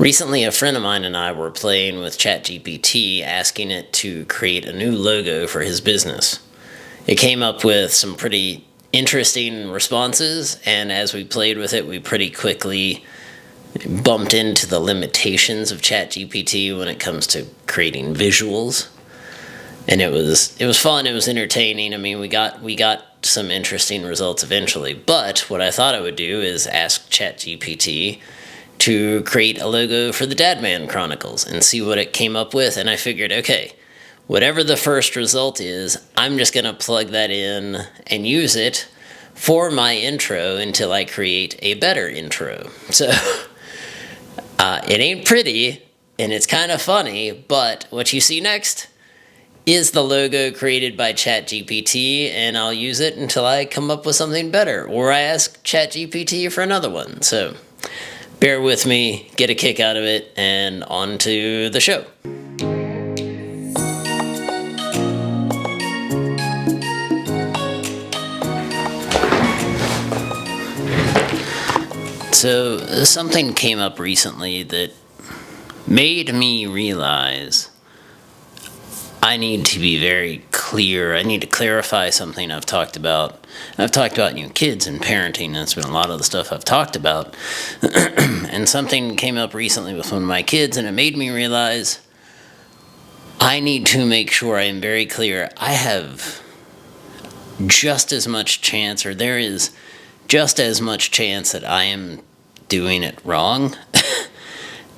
Recently, a friend of mine and I were playing with ChatGPT, asking it to create a new logo for his business. It came up with some pretty interesting responses, and as we played with it, we pretty quickly bumped into the limitations of ChatGPT when it comes to creating visuals. And it was fun, it was entertaining. I mean, we got some interesting results eventually, but what I thought I would do is ask ChatGPT to create a logo for the DadMan Chronicles and see what it came up with. And I figured, okay, whatever the first result is, I'm just going to plug that in and use it for my intro until I create a better intro. So it ain't pretty and it's kind of funny, but what you see next is the logo created by ChatGPT, and I'll use it until I come up with something better, or I ask ChatGPT for another one. So bear with me, get a kick out of it, and on to the show. So something came up recently that made me realize I need to be very clear. I need to clarify something I've talked about. I've talked about kids and parenting. That's been a lot of the stuff I've talked about. And something came up recently with one of my kids, and it made me realize I need to make sure I am very clear. I have just as much chance, or there is just as much chance that I am doing it wrong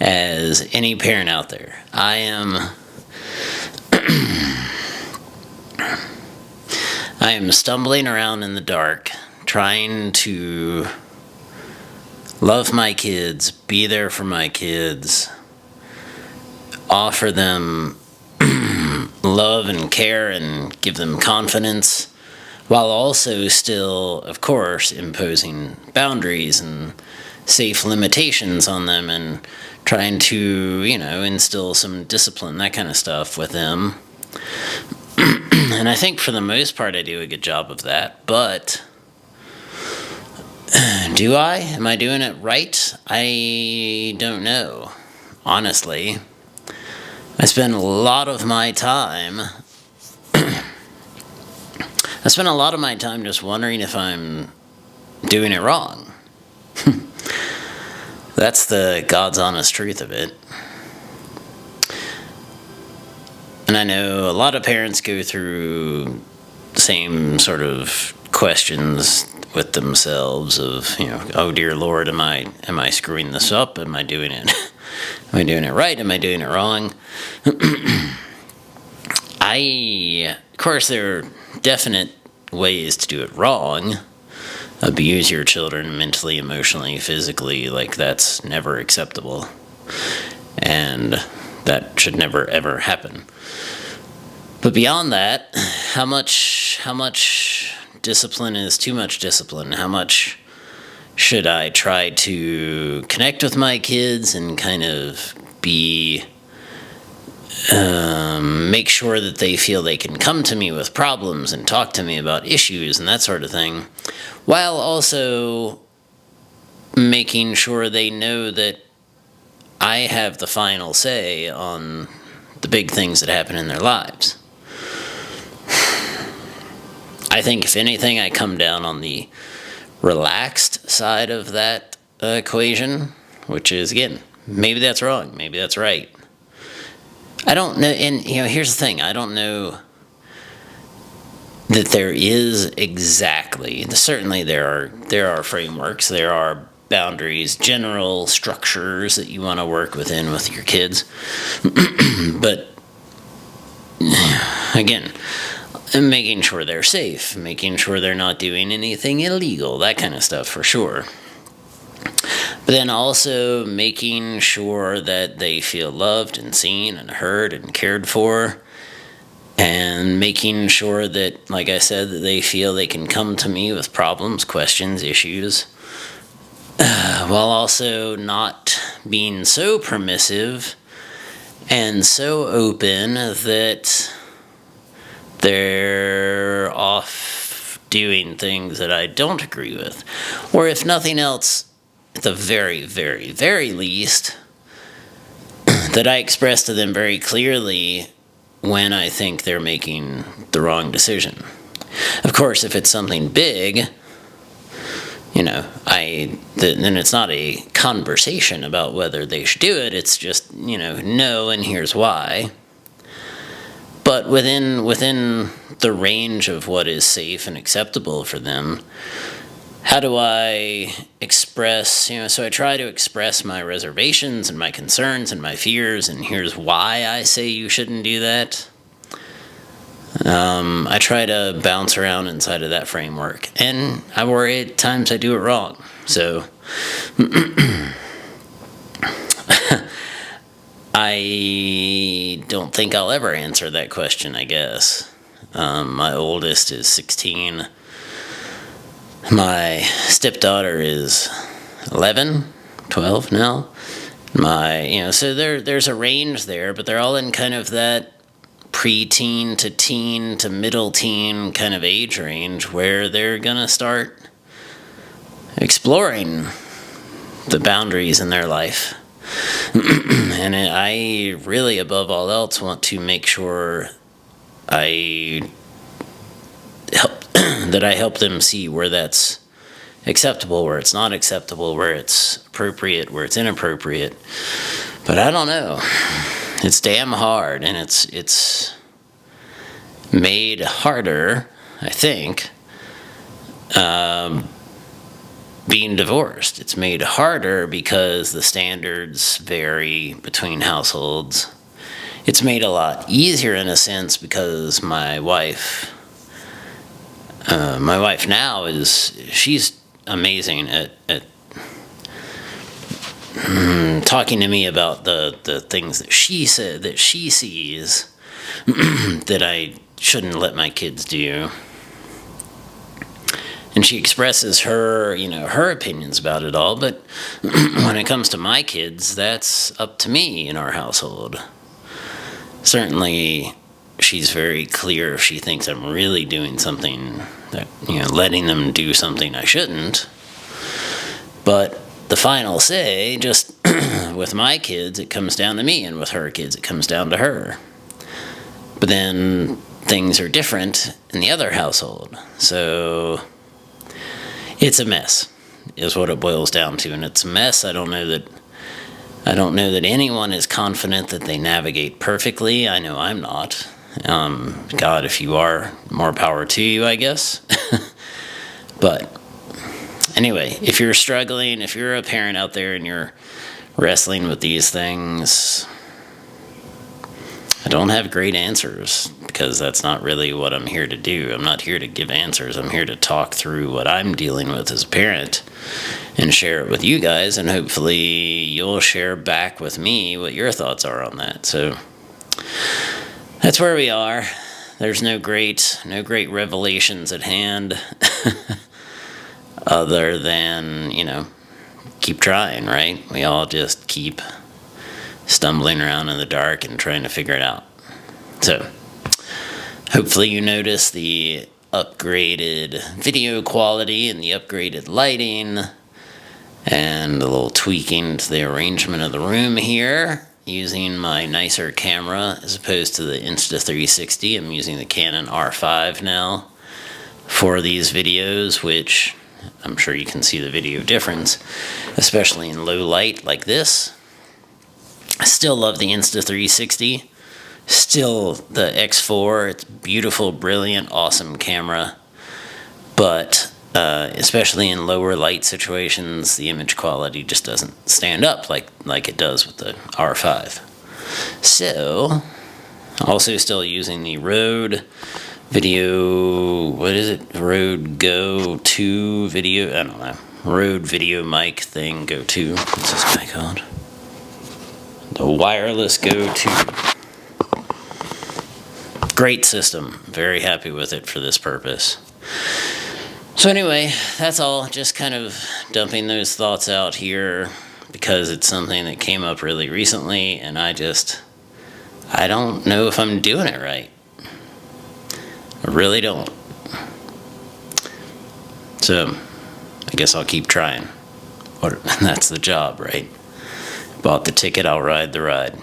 as any parent out there. I am stumbling around in the dark, trying to love my kids, be there for my kids, offer them love and care and give them confidence, while also still, of course, imposing boundaries and safe limitations on them and trying to, instill some discipline, that kind of stuff with them. And I think for the most part I do a good job of that, but do I? Am I doing it right? I don't know, honestly. I spend a lot of my time just wondering if I'm doing it wrong. That's the God's honest truth of it. And I know a lot of parents go through the same sort of questions with themselves of, oh dear Lord, am I screwing this up? Am I doing it right? Am I doing it wrong? Of course, there are definite ways to do it wrong. Abuse your children mentally, emotionally, physically, that's never acceptable. And that should never ever happen. But beyond that, how much discipline is too much discipline? How much should I try to connect with my kids and kind of make sure that they feel they can come to me with problems and talk to me about issues and that sort of thing, while also making sure they know that I have the final say on the big things that happen in their lives. I think, if anything, I come down on the relaxed side of that equation, which is, again, maybe that's wrong, maybe that's right. I don't know, and here's the thing, I don't know that there is exactly, certainly there are frameworks, there are boundaries, general structures that you want to work within with your kids. But again, making sure they're safe, making sure they're not doing anything illegal, that kind of stuff for sure. But then also making sure that they feel loved and seen and heard and cared for, and making sure that, like I said, that they feel they can come to me with problems, questions, issues, while also not being so permissive and so open that they're off doing things that I don't agree with. Or if nothing else, at the very, very, very least, that I express to them very clearly when I think they're making the wrong decision. Of course, if it's something big, then it's not a conversation about whether they should do it. It's just, no, and here's why. But within the range of what is safe and acceptable for them, how do I express, so I try to express my reservations and my concerns and my fears, and here's why I say you shouldn't do that. I try to bounce around inside of that framework, and I worry at times I do it wrong. So I don't think I'll ever answer that question, I guess. My oldest is 16. My stepdaughter is 11, 12 now. So there's a range there, but they're all in kind of that pre-teen to teen to middle teen kind of age range where they're gonna start exploring the boundaries in their life. And I really, above all else, want to make sure that I help them see where that's acceptable, where it's not acceptable, where it's appropriate, where it's inappropriate. But I don't know. It's damn hard, and it's made harder, I think, being divorced. It's made harder because the standards vary between households. It's made a lot easier in a sense because my wife now she's amazing at talking to me about the things that she said that she sees that I shouldn't let my kids do. And she expresses her opinions about it all, but when it comes to my kids, that's up to me in our household. Certainly, she's very clear if she thinks I'm really doing something that, letting them do something I shouldn't. But the final say, just with my kids, it comes down to me, and with her kids, it comes down to her. But then things are different in the other household. So it's a mess, is what it boils down to. And it's a mess I don't know that anyone is confident that they navigate perfectly. I know I'm not. God, if you are, more power to you, I guess. But anyway, if you're struggling, if you're a parent out there and you're wrestling with these things, I don't have great answers because that's not really what I'm here to do. I'm not here to give answers. I'm here to talk through what I'm dealing with as a parent and share it with you guys, and hopefully you'll share back with me what your thoughts are on that. So that's where we are. There's no great revelations at hand other than, keep trying, right? We all just keep stumbling around in the dark and trying to figure it out. So hopefully you notice the upgraded video quality and the upgraded lighting and a little tweaking to the arrangement of the room here, using my nicer camera as opposed to the Insta360. I'm using the Canon R5 now for these videos, which I'm sure you can see the video difference, especially in low light like this. I still love the Insta360. Still the X4. It's beautiful, brilliant, awesome camera. But especially in lower light situations, the image quality just doesn't stand up like it does with the R5. So, also still using the Rode Video, Rode Go 2 video, I don't know, Rode Video Mic thing, Go 2, what's this guy called? The wireless Go 2. Great system, very happy with it for this purpose. So anyway, that's all, just kind of dumping those thoughts out here because it's something that came up really recently, and I don't know if I'm doing it right. I really don't. So, I guess I'll keep trying. That's the job, right? Bought the ticket, I'll ride the ride.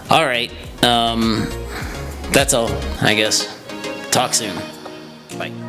All right. That's all, I guess. Talk soon. Bye.